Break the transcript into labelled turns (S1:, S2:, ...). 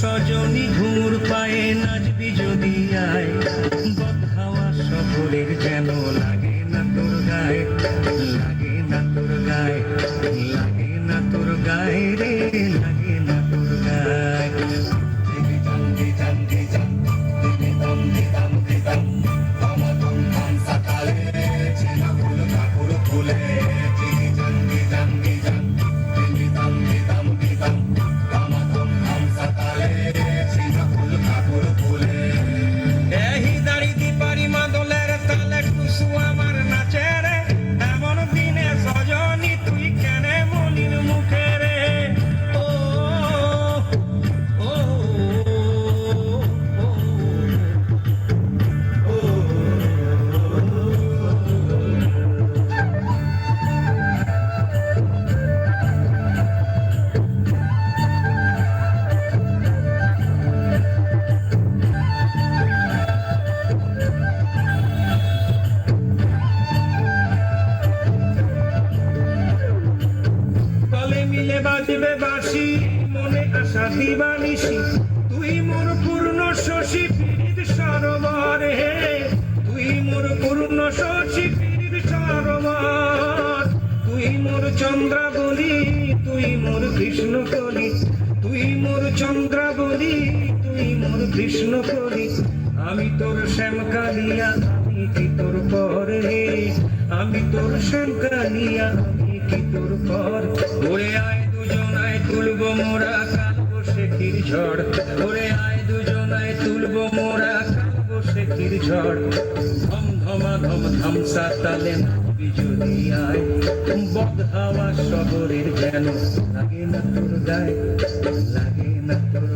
S1: সজনী ঘুঙুর পায়ে নাচবি যদি আয়, বদহাওয়া শহরের যেন লাগে না তোর গায়ে, লাগে না তোর গায়ে, লাগে না তোর গায়ে রে, লাগে না তোর গায়ে। বাজবে বাঁশি মনে আশা দিবানিশি, তুই মোর পূর্ণ শশী পীড়িত সরোবরে, তুই মোর পূর্ণ শশী পীড়িত সরোবর, তুই মোর চন্দ্রাবলী, তুই মোর কৃষ্ণ কলি, তুই মোর চন্দ্রাবলী, তুই মোর কৃষ্ণ কলি। আমি তোর শ্যামকালিয়া, আমি কি তোর পর রে, আমি তোর শ্যামকালিয়া, আমি কি তোর পর। ওরে আয় দুজনায় তুলবো মোরা কালবৈশাখীর ঝড়, ওরে আয় দুজনায় তুলবো মোরা কালবৈশাখীর ঝড়। ধম ধমা ধম ধামসা তালে নাচবি যদি আয়, বদহাওয়া শহরের যেন লাগে না তোর গায়ে, লাগে না তোর